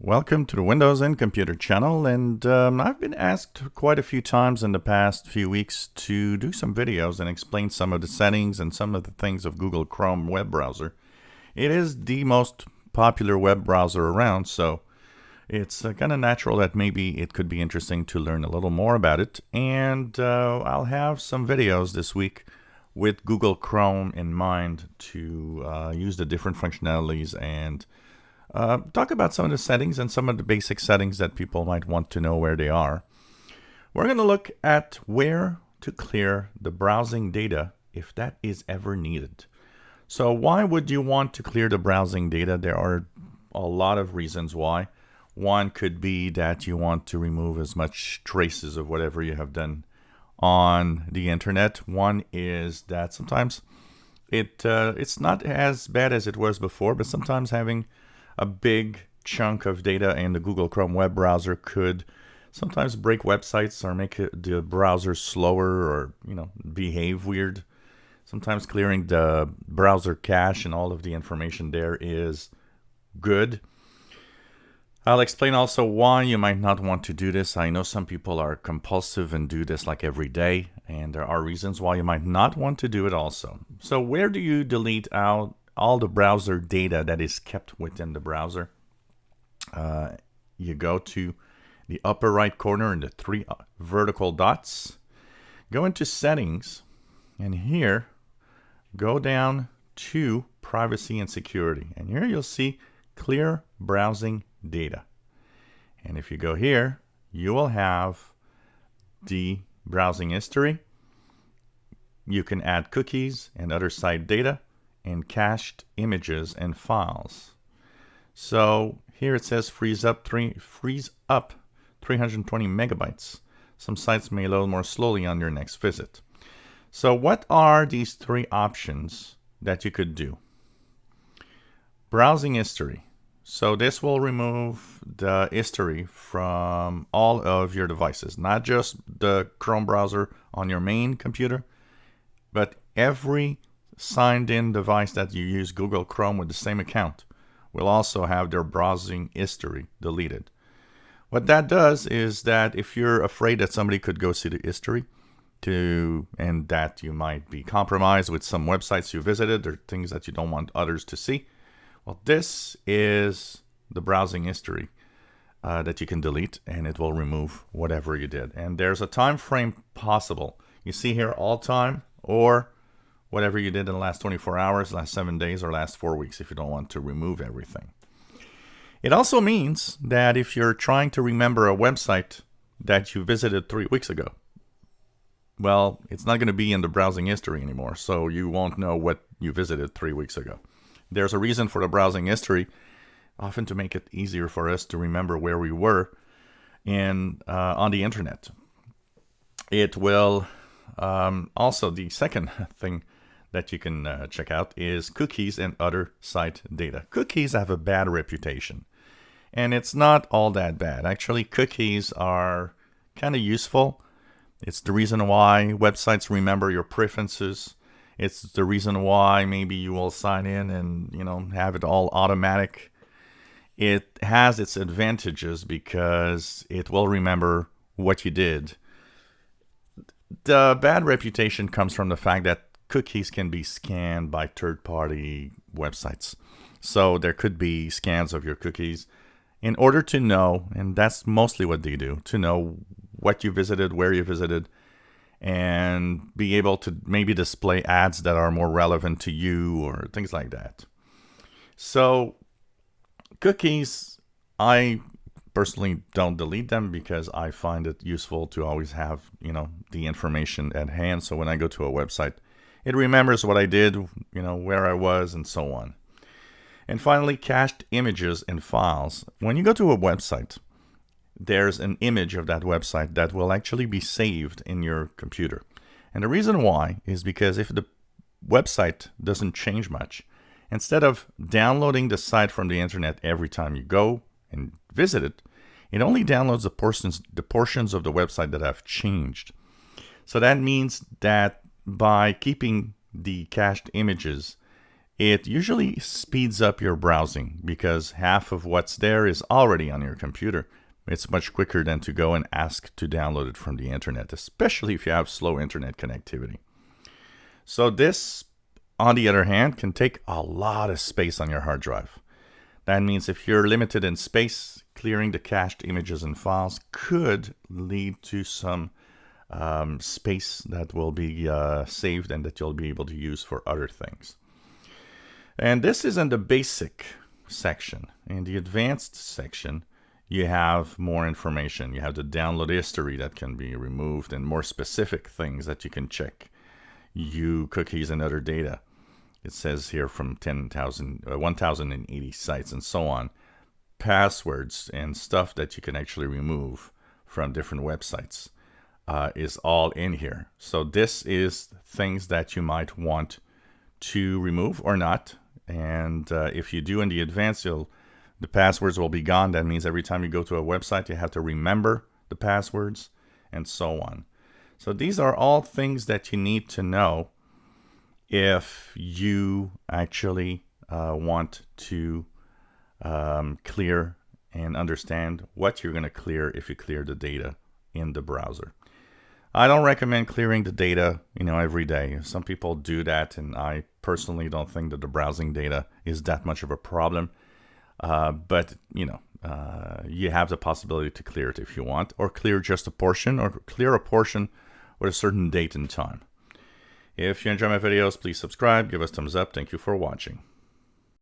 Welcome to the Windows and Computer channel, and I've been asked quite a few times in the past few weeks to do some videos and explain some of the settings and some of the things of Google Chrome web browser. It is the most popular web browser around, so it's kind of natural that maybe it could be interesting to learn a little more about it, and I'll have some videos this week with Google Chrome in mind to use the different functionalities and talk about some of the settings and some of the basic settings that people might want to know where they are. We're going to look at where to clear the browsing data if that is ever needed. So why would you want to clear the browsing data? There are a lot of reasons why. One could be that you want to remove as much traces of whatever you have done on the internet. One is that sometimes it's not as bad as it was before, but sometimes having a big chunk of data in the Google Chrome web browser could sometimes break websites or make the browser slower or behave weird. Sometimes clearing the browser cache and all of the information there is good. I'll explain also why you might not want to do this. I know some people are compulsive and do this like every day, and there are reasons why you might not want to do it also. So where do you delete out all the browser data that is kept within the browser? You go to the upper right corner in the three vertical dots, go into settings, and here go down to privacy and security. And here you'll see clear browsing data. And if you go here, you will have the browsing history. You can add cookies and other site data and cached images and files. So here it says freeze up 320 megabytes. Some sites may load more slowly on your next visit. So what are these three options that you could do? Browsing history. So this will remove the history from all of your devices, not just the Chrome browser on your main computer, but every signed in device that you use Google Chrome with the same account will also have their browsing history deleted. What that does is that if you're afraid that somebody could go see the history and that you might be compromised with some websites you visited or things that you don't want others to see, well, this is the browsing history that you can delete, and it will remove whatever you did. And there's a time frame possible. You see here all time or whatever you did in the last 24 hours, last 7 days, or last 4 weeks if you don't want to remove everything. It also means that if you're trying to remember a website that you visited 3 weeks ago, well, it's not going to be in the browsing history anymore, so you won't know what you visited 3 weeks ago. There's a reason for the browsing history, often to make it easier for us to remember where we were on the internet. It will also, the second thing that you can check out is cookies and other site data. Cookies have a bad reputation, and it's not all that bad. Actually, cookies are kind of useful. It's the reason why websites remember your preferences. It's the reason why maybe you will sign in and have it all automatic. It has its advantages because it will remember what you did. The bad reputation comes from the fact that cookies can be scanned by third-party websites. So there could be scans of your cookies. In order to know, and that's mostly what they do, to know what you visited, where you visited, and be able to maybe display ads that are more relevant to you or things like that. So cookies, I personally don't delete them because I find it useful to always have, the information at hand. So when I go to a website, it remembers what I did, where I was, and so on. And finally, cached images and files. When you go to a website, there's an image of that website that will actually be saved in your computer. And the reason why is because if the website doesn't change much, instead of downloading the site from the internet every time you go and visit it, it only downloads the portions of the website that have changed. So that means that by keeping the cached images it usually speeds up your browsing because half of what's there is already on your computer. It's much quicker than to go and ask to download it from the internet, especially if you have slow internet connectivity. So this, on the other hand, can take a lot of space on your hard drive. That means if you're limited in space, clearing the cached images and files could lead to some space that will be saved and that you'll be able to use for other things. And this is in the basic section. In the advanced section, you have more information. You have the download history that can be removed and more specific things that you can check. Cookies and other data. It says here from 1,080 sites and so on. Passwords and stuff that you can actually remove from different websites is all in here. So this is things that you might want to remove or not. And if you do in the advanced, the passwords will be gone. That means every time you go to a website, you have to remember the passwords and so on. So these are all things that you need to know if you actually want to clear and understand what you're going to clear if you clear the data in the browser. I don't recommend clearing the data, every day. Some people do that, and I personally don't think that the browsing data is that much of a problem. But you have the possibility to clear it if you want, or clear just a portion, or clear a portion with a certain date and time. If you enjoy my videos, please subscribe, give us a thumbs up. Thank you for watching.